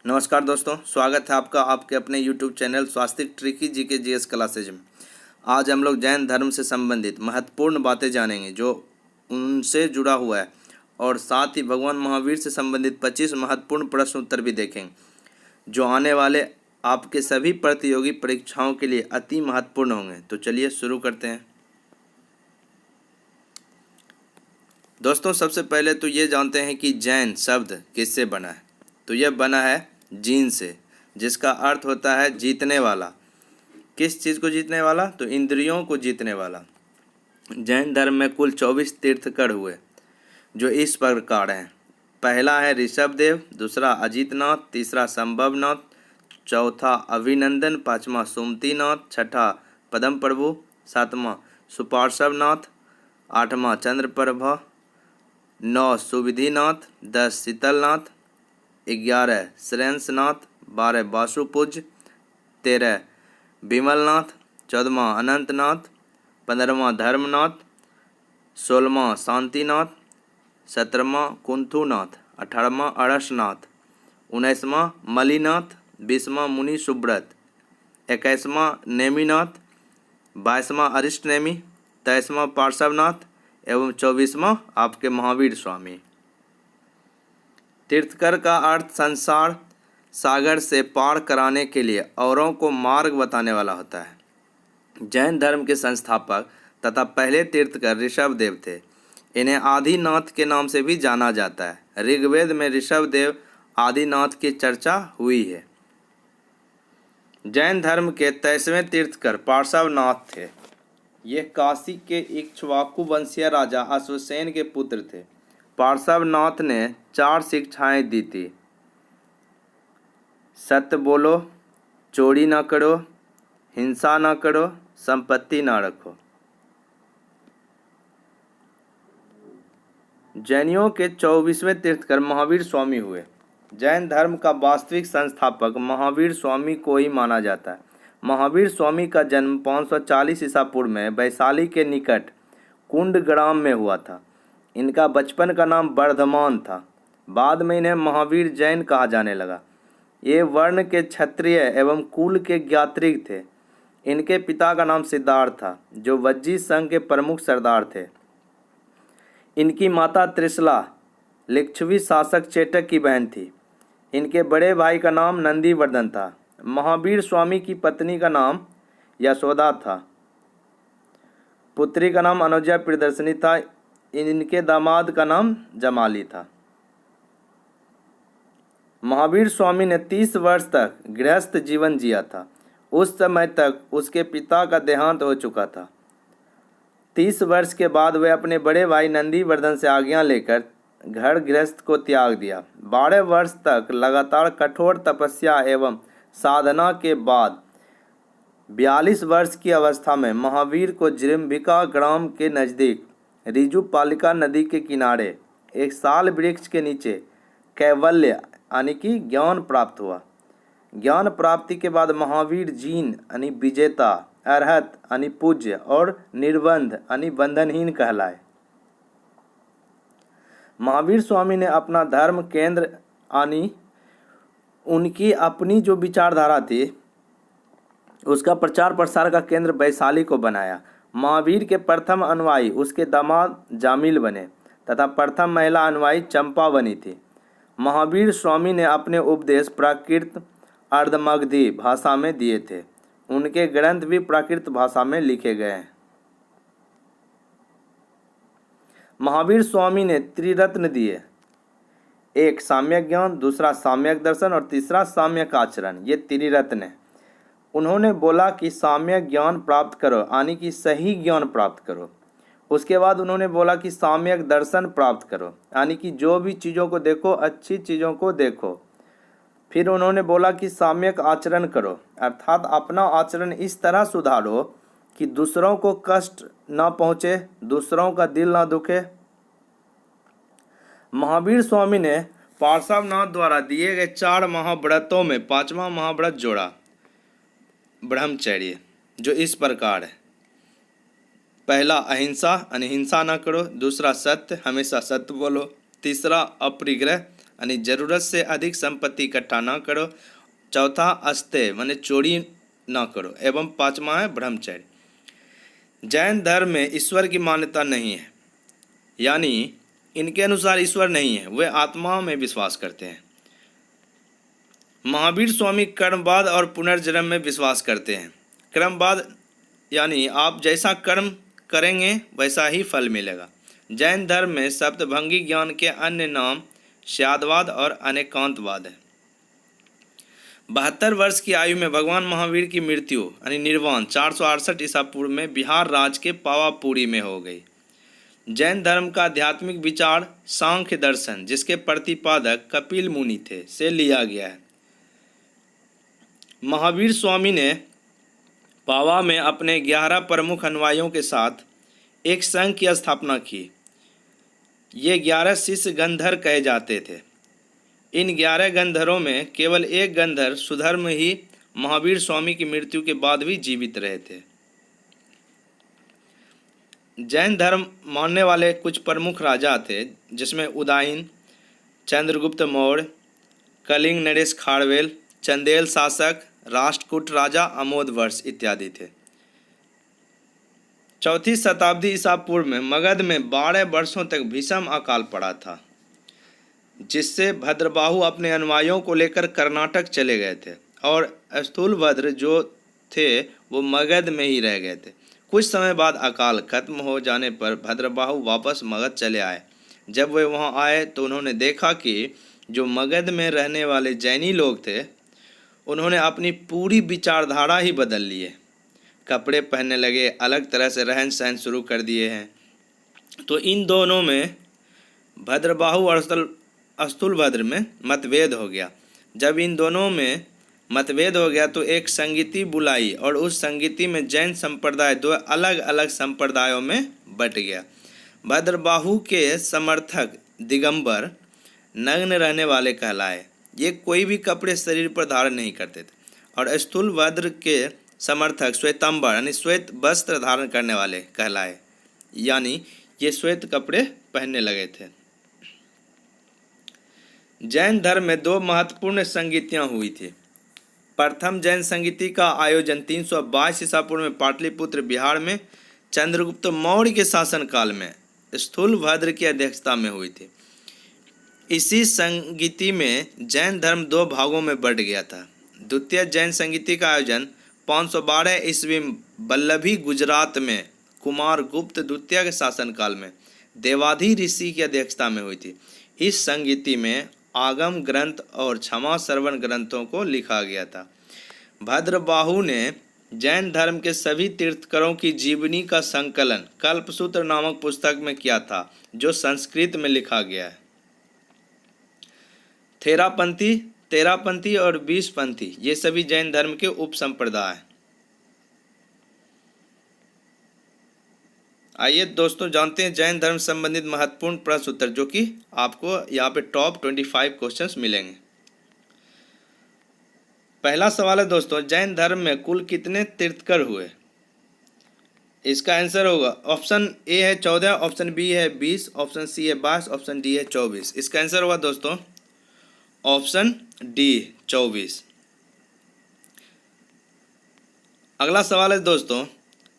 नमस्कार दोस्तों, स्वागत है आपका आपके अपने YouTube चैनल स्वास्तिक ट्रिकी जीके जीएस क्लासेज में। आज हम लोग जैन धर्म से संबंधित महत्वपूर्ण बातें जानेंगे जो उनसे जुड़ा हुआ है, और साथ ही भगवान महावीर से संबंधित 25 महत्वपूर्ण प्रश्न उत्तर भी देखेंगे जो आने वाले आपके सभी प्रतियोगी परीक्षाओं के लिए अति महत्वपूर्ण होंगे। तो चलिए शुरू करते हैं। दोस्तों, सबसे पहले तो ये जानते हैं कि जैन शब्द किससे बना है। तो यह बना है जीन से, जिसका अर्थ होता है जीतने वाला। किस चीज़ को जीतने वाला? तो इंद्रियों को जीतने वाला। जैन धर्म में कुल 24 तीर्थंकर हुए जो इस प्रकार हैं। पहला है ऋषभदेव, दूसरा अजीतनाथ, तीसरा संभवनाथ, चौथा अभिनंदन, पांचवा सुमतिनाथ, छठा पदम प्रभु, सातवां सुपार्श्वनाथ, आठवां चंद्रप्रभा, 9 सुविधिनाथ, 10 शीतलनाथ, 11 श्रेंसनाथ, 12 वासुपूज्य, 13 विमलनाथ, 14वां अनंतनाथ, 15वां धर्मनाथ, 16वां शांतिनाथ, 17वां कुंथुनाथ, 18वां अरसनाथ, 19वां मलिनाथ, 20वां मुनि सुब्रत, 21वां नेमिनाथ, 22वां अरिष्टनेमि, 23वां पार्श्वनाथ एवं 24वां आपके महावीर स्वामी। तीर्थकर का अर्थ संसार सागर से पार कराने के लिए औरों को मार्ग बताने वाला होता है। जैन धर्म के संस्थापक तथा पहले तीर्थकर ऋषभदेव थे। इन्हें आदिनाथ के नाम से भी जाना जाता है। ऋग्वेद में ऋषभदेव आदिनाथ की चर्चा हुई है। जैन धर्म के 23वें तीर्थकर पार्श्वनाथ थे। ये काशी के इक्ष्वाकु वंशीय राजा अश्वसेन के पुत्र थे। पार्श्वनाथ ने 4 शिक्षाएं दी थी। सत्य बोलो, चोरी ना करो, हिंसा ना करो, संपत्ति ना रखो। जैनियों के 24वें तीर्थकर महावीर स्वामी हुए। जैन धर्म का वास्तविक संस्थापक महावीर स्वामी को ही माना जाता है। महावीर स्वामी का जन्म 540 ईसा पूर्व में वैशाली के निकट कुंडग्राम में हुआ था। इनका बचपन का नाम वर्धमान था। बाद में इन्हें महावीर जैन कहा जाने लगा। ये वर्ण के क्षत्रिय एवं कुल के ज्ञात्रिक थे। इनके पिता का नाम सिद्धार्थ था, जो वज्जी संघ के प्रमुख सरदार थे। इनकी माता त्रिशला लिच्छवी शासक चेटक की बहन थी। इनके बड़े भाई का नाम नंदीवर्धन था। महावीर स्वामी की पत्नी का नाम यशोदा था। पुत्री का नाम अनुजा प्रियदर्शनी था। इनके दामाद का नाम जमाली था। महावीर स्वामी ने 30 वर्ष तक गृहस्थ जीवन जिया था। उस समय तक उसके पिता का देहांत हो चुका था। 30 वर्ष के बाद वे अपने बड़े भाई नंदीवर्धन से आज्ञा लेकर घर गृहस्थ को त्याग दिया। 12 वर्ष तक लगातार कठोर तपस्या एवं साधना के बाद 42 वर्ष की अवस्था में महावीर को जृंभिका ग्राम के नज़दीक ऋजुपालिका नदी के किनारे एक साल वृक्ष के नीचे कैवल्य यानी कि ज्ञान प्राप्त हुआ। ज्ञान प्राप्ति के बाद महावीर जीन यानी विजेता, अरहत यानी पूज्य और निर्बंध यानी बंधनहीन कहलाए। महावीर स्वामी ने अपना धर्म केंद्र यानी उनकी अपनी जो विचारधारा थी उसका प्रचार प्रसार का केंद्र वैशाली को बनाया। महावीर के प्रथम अनुयायी उसके दामाद जामिल बने तथा प्रथम महिला अनुयायी चंपा बनी थी। महावीर स्वामी ने अपने उपदेश प्राकृत अर्धमगधी भाषा में दिए थे। उनके ग्रंथ भी प्राकृत भाषा में लिखे गए हैं। महावीर स्वामी ने त्रिरत्न दिए, एक साम्यक ज्ञान, दूसरा साम्यक दर्शन और तीसरा साम्यक आचरण। ये त्रिरत्न है। उन्होंने बोला कि साम्यक ज्ञान प्राप्त करो यानी कि सही ज्ञान प्राप्त करो। उसके बाद उन्होंने बोला कि साम्यक दर्शन प्राप्त करो यानी कि जो भी चीज़ों को देखो अच्छी चीज़ों को देखो। फिर उन्होंने बोला कि साम्यक आचरण करो अर्थात अपना आचरण इस तरह सुधारो कि दूसरों को कष्ट ना पहुँचे, दूसरों का दिल ना दुखे। महावीर स्वामी ने पार्श्वनाथ द्वारा दिए गए 4 महाव्रतों में 5वां महाव्रत जोड़ा, ब्रह्मचर्य, जो इस प्रकार है। पहला अहिंसा यानी हिंसा ना करो, दूसरा सत्य, हमेशा सत्य बोलो, तीसरा अपरिग्रह यानी ज़रूरत से अधिक संपत्ति इकट्ठा ना करो। चौथा अस्तेय माने चोरी ना करो। एवं पाँचवा है ब्रह्मचर्य। जैन धर्म में ईश्वर की मान्यता नहीं है, यानी इनके अनुसार ईश्वर नहीं है, वे आत्माओं में विश्वास करते हैं। महावीर स्वामी कर्मवाद और पुनर्जन्म में विश्वास करते हैं। कर्मवाद यानी आप जैसा कर्म करेंगे वैसा ही फल मिलेगा। जैन धर्म में सप्तभंगी ज्ञान के अन्य नाम स्यादवाद और अनेकांतवाद है। 72 वर्ष की आयु में भगवान महावीर की मृत्यु यानी निर्वाण 468 ईसा पूर्व में बिहार राज्य के पावापुरी में हो गई। जैन धर्म का आध्यात्मिक विचार सांख्य दर्शन, जिसके प्रतिपादक कपिल मुनि थे, से लिया गया है। महावीर स्वामी ने पावा में अपने 11 प्रमुख अनुयायियों के साथ एक संघ की स्थापना की। ये 11 शिष्य गंधर कहे जाते थे। इन 11 गंधरों में केवल एक गंधर सुधर्म ही महावीर स्वामी की मृत्यु के बाद भी जीवित रहे थे। जैन धर्म मानने वाले कुछ प्रमुख राजा थे, जिसमें उदयन, चंद्रगुप्त मौर्य, कलिंग नरेश खारवेल, चंदेल शासक, राष्ट्रकूट राजा अमोधवर्ष इत्यादि थे। 4वीं शताब्दी ईसा पूर्व में मगध में 12 वर्षों तक भीषण अकाल पड़ा था, जिससे भद्रबाहु अपने अनुयायियों को लेकर कर्नाटक चले गए थे और स्थूलभद्र जो थे वो मगध में ही रह गए थे। कुछ समय बाद अकाल खत्म हो जाने पर भद्रबाहु वापस मगध चले आए। जब वे वहां आए तो उन्होंने देखा कि जो मगध में रहने वाले जैनी लोग थे, उन्होंने अपनी पूरी विचारधारा ही बदल लिए। कपड़े पहनने लगे, अलग तरह से रहन सहन शुरू कर दिए हैं। तो इन दोनों में भद्रबाहु और स्थूलभद्र में मतभेद हो गया। जब इन दोनों में मतभेद हो गया तो एक संगीति बुलाई और उस संगीति में जैन संप्रदाय 2 अलग अलग संप्रदायों में बट गया। भद्रबाहु के समर्थक दिगंबर नग्न रहने वाले कहलाए। ये कोई भी कपड़े शरीर पर धारण नहीं करते थे। और स्थूलभद्र के समर्थक श्वेतांबर यानी श्वेत वस्त्र धारण करने वाले कहलाए, यानी ये श्वेत कपड़े पहनने लगे थे। जैन धर्म में 2 महत्वपूर्ण संगीतियाँ हुई थी। प्रथम जैन संगीति का आयोजन 322 ईसा पूर्व में पाटलिपुत्र बिहार में चंद्रगुप्त मौर्य के शासनकाल में स्थूलभद्र की अध्यक्षता में हुई थी। इसी संगीति में जैन धर्म 2 भागों में बंट गया था। द्वितीय जैन संगीति का आयोजन 512 ईस्वी वल्लभी गुजरात में कुमार गुप्त द्वितीय के शासनकाल में देवाधि ऋषि की अध्यक्षता में हुई थी। इस संगीति में आगम ग्रंथ और क्षमा श्रवण ग्रंथों को लिखा गया था। भद्रबाहु ने जैन धर्म के सभी तीर्थकरों की जीवनी का संकलन कल्पसूत्र नामक पुस्तक में किया था, जो संस्कृत में लिखा गया है। तेरापंथी और 20पंथी ये सभी जैन धर्म के उपसंप्रदाय हैं। आइए दोस्तों जानते हैं जैन धर्म संबंधित महत्वपूर्ण प्रश्न उत्तर, जो कि आपको यहाँ पे टॉप 25 क्वेश्चंस मिलेंगे। पहला सवाल है दोस्तों, जैन धर्म में कुल कितने तीर्थकर हुए? इसका आंसर होगा ऑप्शन ए है 14, ऑप्शन बी है 20, ऑप्शन सी है 22, ऑप्शन डी है 24। इसका आंसर होगा दोस्तों ऑप्शन डी 24। अगला सवाल है दोस्तों,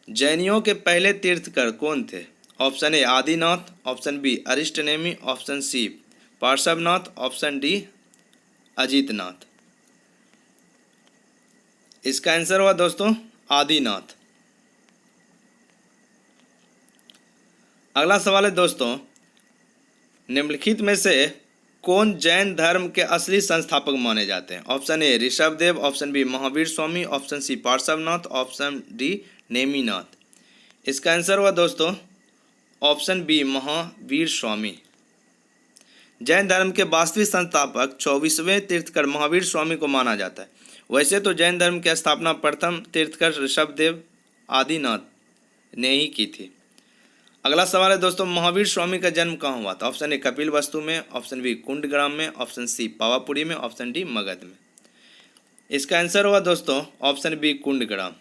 जैनियों के पहले तीर्थकर कौन थे? Option A Adinath, option B Arishtanemi, option C Parshvanath, option D Ajitnath. इसका आंसर हुआ दोस्तों आदिनाथ। अगला सवाल है दोस्तों, निम्नलिखित में से कौन जैन धर्म के असली संस्थापक माने जाते हैं? Option A Rishabhdev, option B Mahavir Swami, option C Parshvanath, option D Neminath. इसका आंसर हुआ दोस्तों ऑप्शन बी महावीर स्वामी। जैन धर्म के वास्तविक संस्थापक 24वें तीर्थकर महावीर स्वामी को माना जाता है। वैसे तो जैन धर्म की स्थापना प्रथम तीर्थकर ऋषभदेव आदिनाथ ने ही की थी। अगला सवाल है दोस्तों, महावीर स्वामी का जन्म कहाँ हुआ था? ऑप्शन ए कपिल वस्तु में, ऑप्शन बी कुंडग्राम में, ऑप्शन सी पावापुरी में, ऑप्शन डी मगध में। इसका आंसर हुआ दोस्तों ऑप्शन बी कुंडग्राम।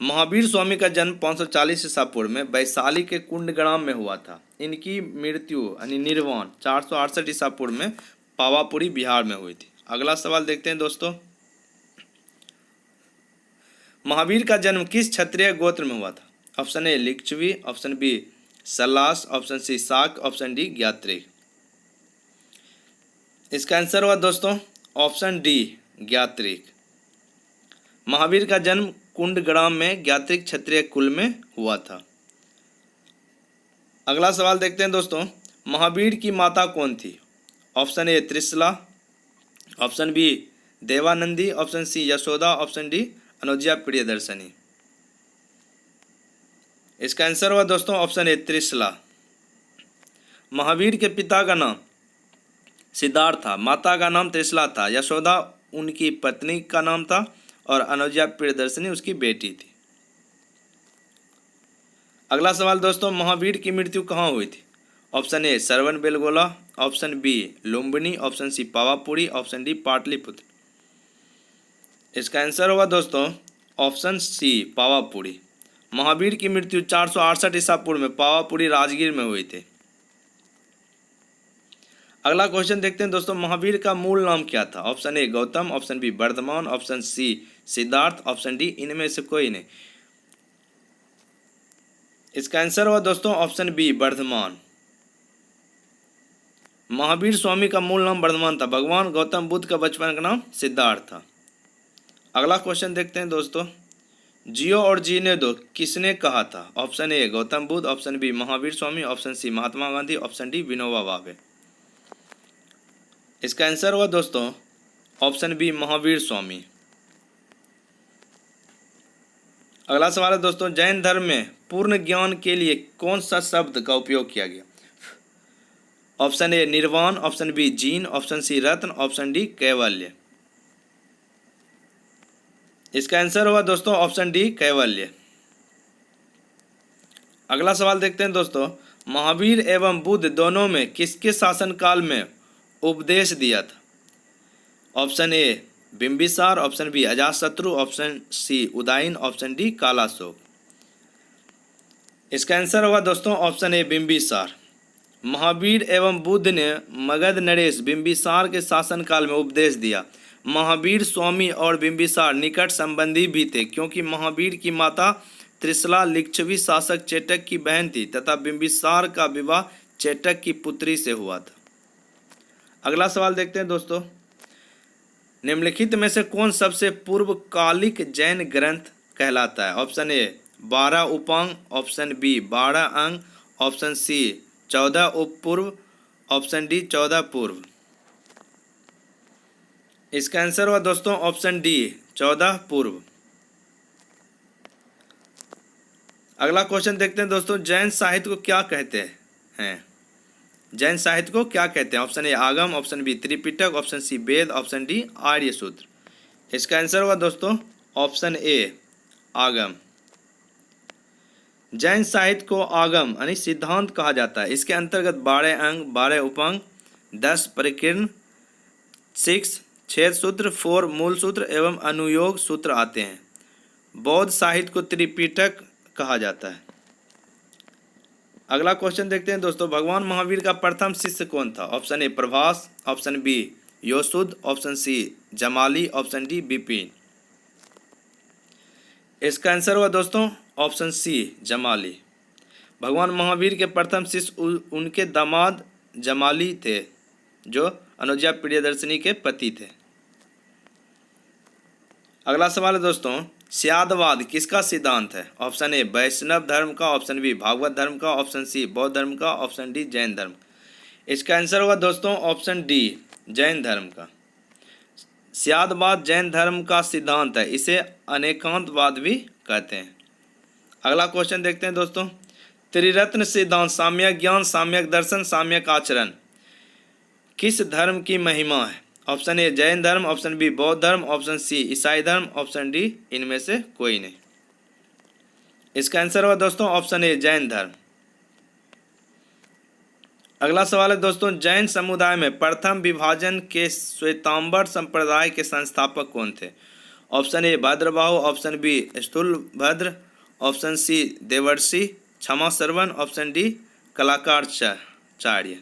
महावीर स्वामी का जन्म 540 ईसा पूर्व में वैशाली के कुंडग्राम में हुआ था। इनकी मृत्यु यानी निर्वाण 468 ईसा पूर्व में पावापुरी बिहार में हुई थी। अगला सवाल देखते हैं दोस्तों, महावीर का जन्म किस क्षत्रिय गोत्र में हुआ था? Option A Licchavi, option B सलास, ऑप्शन सी शाक, ऑप्शन डी ज्ञात्रिक। इसका आंसर हुआ दोस्तों ऑप्शन डी ज्ञात्रिक। महावीर का जन्म कुंडग्राम में ज्ञात्रिक क्षत्रिय कुल में हुआ था। अगला सवाल देखते हैं दोस्तों, महावीर की माता कौन थी? Option A Trishala, option B Devanandi, option C Yashoda, option D Anuja Priyadarshini. इसका आंसर हुआ दोस्तों ऑप्शन ए त्रिशला। महावीर के पिता का नाम सिद्धार्थ था, माता का नाम त्रिशला था, यशोदा उनकी पत्नी का नाम था और अनुजा प्रियदर्शनी उसकी बेटी थी। अगला सवाल दोस्तों, महावीर की मृत्यु कहाँ हुई थी? Option A Shravana Belagola, option B Lumbini, option C Pawapuri, option D Pataliputra. इसका आंसर होगा दोस्तों ऑप्शन सी पावापुरी। महावीर की मृत्यु 468 ईसा पूर्व में पावापुरी राजगीर में हुई थी। अगला क्वेश्चन देखते हैं दोस्तों, महावीर का मूल नाम क्या था? Option A Gautam, option B Vardhaman, option C Siddharth, option D इनमें से कोई नहीं। इसका आंसर हुआ दोस्तों ऑप्शन बी वर्धमान। महावीर स्वामी का मूल नाम वर्धमान था। भगवान गौतम बुद्ध का बचपन का नाम सिद्धार्थ था। अगला क्वेश्चन देखते हैं दोस्तों, जियो और जीने दो किसने कहा था? Option A Gautam Buddha, option B Mahavir Swami, option C Mahatma Gandhi, option D Vinoba Bhave. इसका आंसर हुआ दोस्तों ऑप्शन बी महावीर स्वामी। अगला सवाल है दोस्तों, जैन धर्म में पूर्ण ज्ञान के लिए कौन सा शब्द का उपयोग किया गया? ऑप्शन ए निर्वाण, ऑप्शन बी जीन, ऑप्शन सी रत्न, ऑप्शन डी कैवल्य। इसका आंसर हुआ दोस्तों ऑप्शन डी कैवल्य। अगला सवाल देखते हैं दोस्तों, महावीर एवं बुद्ध दोनों में किसके शासनकाल में उपदेश दिया था? Option A Bimbisara, option B Ajatashatru, option C Udayan, option D Kalashoka. इसका आंसर होगा दोस्तों ऑप्शन ए बिंबिसार। महावीर एवं बुद्ध ने मगध नरेश बिंबिसार के शासनकाल में उपदेश दिया। महावीर स्वामी और बिंबिसार निकट संबंधी भी थे, क्योंकि महावीर की माता त्रिशला लिच्छवी शासक चेटक की बहन थी तथा बिंबिसार का विवाह चेटक की पुत्री से हुआ था। अगला सवाल देखते हैं दोस्तों, निम्नलिखित में से कौन सबसे पूर्वकालिक जैन ग्रंथ कहलाता है? ऑप्शन ए 12 उपांग, ऑप्शन बी 12 अंग, ऑप्शन सी 14 उपपूर्व, ऑप्शन डी 14 पूर्व। इसका आंसर हुआ दोस्तों ऑप्शन डी 14 पूर्व। अगला क्वेश्चन देखते हैं दोस्तों, जैन साहित्य को क्या कहते हैं? जैन साहित्य को क्या कहते हैं? Option A Agam, option B Tripitaka, option C Veda, option D Arya Sutra. इसका आंसर होगा दोस्तों ऑप्शन ए आगम। जैन साहित्य को आगम यानी सिद्धांत कहा जाता है। इसके अंतर्गत 12 अंग, 12 उपांग, 10 परिकीर्ण, 6 सूत्र, 4 मूल सूत्र एवं अनुयोग सूत्र आते हैं। बौद्ध साहित्य को त्रिपिटक कहा जाता है। अगला क्वेश्चन देखते हैं दोस्तों, भगवान महावीर का प्रथम शिष्य कौन था? Option A Prabhas, option B योशुद्ध, option C Jamali, option D Vipin. इसका आंसर हुआ दोस्तों ऑप्शन सी जमाली। भगवान महावीर के प्रथम शिष्य उनके दामाद जमाली थे, जो अनुजा प्रियदर्शनी के पति थे। अगला सवाल है दोस्तों, स्यादवाद किसका सिद्धांत है? ऑप्शन ए वैष्णव धर्म का, ऑप्शन बी भागवत धर्म का, ऑप्शन सी बौद्ध धर्म का, ऑप्शन डी जैन धर्म। इसका आंसर होगा दोस्तों ऑप्शन डी जैन धर्म का। स्यादवाद जैन धर्म का सिद्धांत है, इसे अनेकांतवाद भी कहते हैं। अगला क्वेश्चन देखते हैं दोस्तों, त्रिरत्न सिद्धांत साम्यक ज्ञान, साम्यक दर्शन, साम्यक आचरण किस धर्म की महिमा है? ऑप्शन ए जैन धर्म, ऑप्शन बी बौद्ध धर्म, ऑप्शन सी ईसाई धर्म, ऑप्शन डी इनमें से कोई नहीं। इसका आंसर होगा दोस्तों ऑप्शन ए जैन धर्म। अगला सवाल है दोस्तों, जैन समुदाय में प्रथम विभाजन के श्वेतांबर संप्रदाय के संस्थापक कौन थे? Option A Bhadrabahu, option B Sthulabhadra, option C Devarshi Kshama Shravan, option D कलाकारचार्य।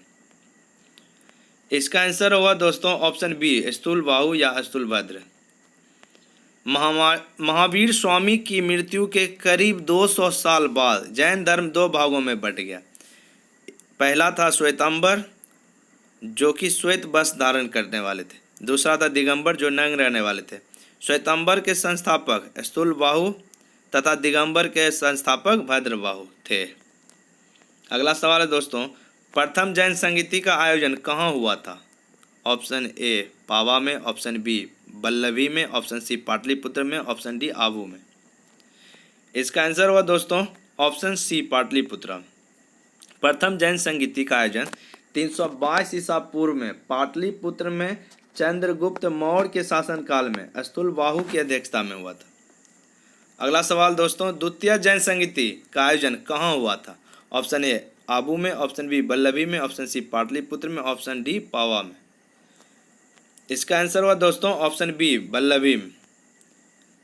इसका आंसर होगा दोस्तों ऑप्शन बी, स्थूल बाहु या स्थूलभद्र। महावीर स्वामी की मृत्यु के करीब 200 साल बाद जैन धर्म दो भागों में बट गया। पहला था श्वेतांबर, जो कि श्वेत वस्त्र धारण करने वाले थे। दूसरा था दिगंबर, जो नंग रहने वाले थे। श्वेतांबर के संस्थापक स्थूल बाहु तथा दिगंबर के संस्थापक भद्रबाहु थे। अगला सवाल है दोस्तों, प्रथम जैन संगीति का आयोजन कहाँ हुआ था? ऑप्शन ए पावा में, ऑप्शन बी बल्लभी में, ऑप्शन सी पाटलिपुत्र में, ऑप्शन डी आबू में। इसका आंसर हुआ दोस्तों ऑप्शन सी पाटलिपुत्र। प्रथम जैन संगीति का आयोजन 322 ईसा पूर्व में पाटलिपुत्र में चंद्रगुप्त मौर्य के शासनकाल में स्थूल बाहु की अध्यक्षता में हुआ था। अगला सवाल दोस्तों, द्वितीय जैन संगीति का आयोजन कहाँ हुआ था? ऑप्शन ए आबू में, ऑप्शन बी बल्लभी में, ऑप्शन सी पाटलिपुत्र में, ऑप्शन डी पावा में। इसका आंसर हुआ दोस्तों ऑप्शन बी बल्लभी में।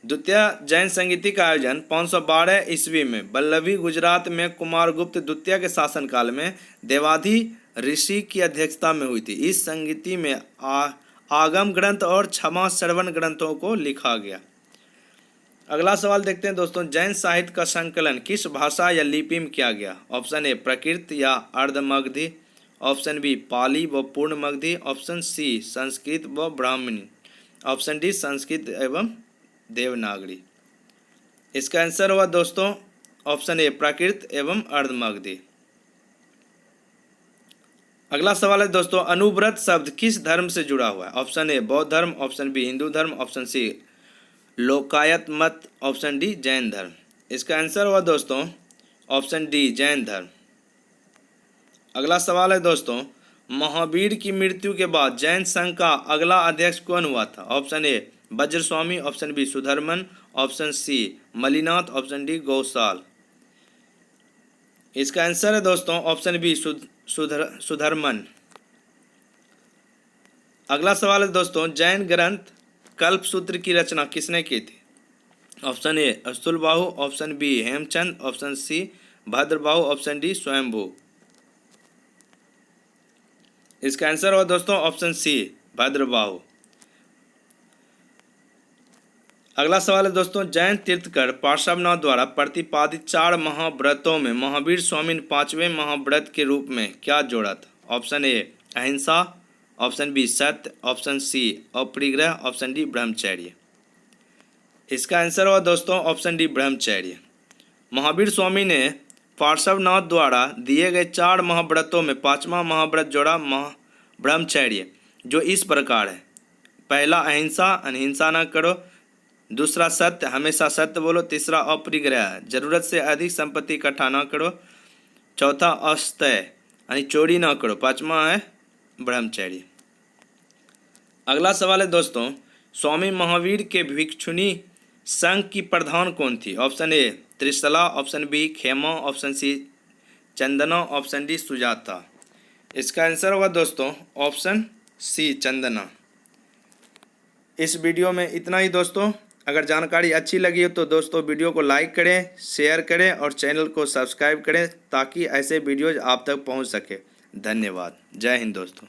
द्वितीय जैन संगीति का आयोजन 512 ईस्वी में बल्लभी गुजरात में कुमारगुप्त द्वितीय के शासनकाल में देवाधि ऋषि की अध्यक्षता में हुई थी। इस संगीति में आगम ग्रंथ और क्षमा श्रवण ग्रंथों को लिखा गया। अगला सवाल देखते हैं दोस्तों, जैन साहित्य का संकलन किस भाषा या लिपि में किया गया? ऑप्शन ए प्राकृत या अर्धमगधी, ऑप्शन बी पाली व पूर्णमगधी, ऑप्शन सी संस्कृत व ब्राह्मणी, ऑप्शन डी संस्कृत एवं देवनागरी। इसका आंसर हुआ दोस्तों ऑप्शन ए प्राकृत एवं अर्धमगधी। अगला सवाल है दोस्तों, अनुव्रत शब्द किस धर्म से जुड़ा हुआ है? ऑप्शन ए बौद्ध धर्म, ऑप्शन बी हिंदू धर्म, ऑप्शन सी लोकायत मत, ऑप्शन डी जैन धर्म। इसका आंसर हुआ दोस्तों ऑप्शन डी जैन धर्म। अगला सवाल है दोस्तों, महावीर की मृत्यु के बाद जैन संघ का अगला अध्यक्ष कौन हुआ था? Option A Vajraswami, option B Sudharman, option C Mallinath, option D Gosal. इसका आंसर है दोस्तों ऑप्शन बी सुधर्मन। अगला सवाल है दोस्तों, जैन ग्रंथ कल्पसूत्र की रचना किसने की थी? Option A Sthulabahu, option B Hemchand, option C Bhadrabahu, option D Swayambhu. इसका आंसर हुआ दोस्तों ऑप्शन सी भद्रबाहु। अगला सवाल है दोस्तों, जैन तीर्थकर पार्श्वनाथ द्वारा प्रतिपादित 4 महाव्रतों में महावीर स्वामी ने 5वें महाव्रत के रूप में क्या जोड़ा था? ऑप्शन ए अहिंसा, ऑप्शन बी सत्य, ऑप्शन सी अपरिग्रह, ऑप्शन डी ब्रह्मचर्य। इसका आंसर हुआ दोस्तों ऑप्शन डी ब्रह्मचर्य। महावीर स्वामी ने पार्श्वनाथ द्वारा दिए गए 4 महाव्रतों में 5वां महाव्रत जोड़ा ब्रह्मचर्य, जो इस प्रकार है। पहला अहिंसा, अहिंसा न करो। दूसरा सत्य, हमेशा सत्य बोलो। तीसरा अपरिग्रह, जरूरत से अधिक संपत्ति इकट्ठा न करो। चौथा अस्तय, यानी चोरी न करो। 5वां है ब्रह्मचर्य। अगला सवाल है दोस्तों, स्वामी महावीर के भिक्षुणी संघ की प्रधान कौन थी? Option A Trishala, option B Khema, option C Chandana, option D Sujata. इसका आंसर होगा दोस्तों ऑप्शन सी चंदना। इस वीडियो में इतना ही दोस्तों। अगर जानकारी अच्छी लगी हो तो दोस्तों वीडियो को लाइक करें, शेयर करें और चैनल को सब्सक्राइब करें ताकि ऐसे वीडियोज आप तक पहुंच सके। धन्यवाद। जय हिंद दोस्तों।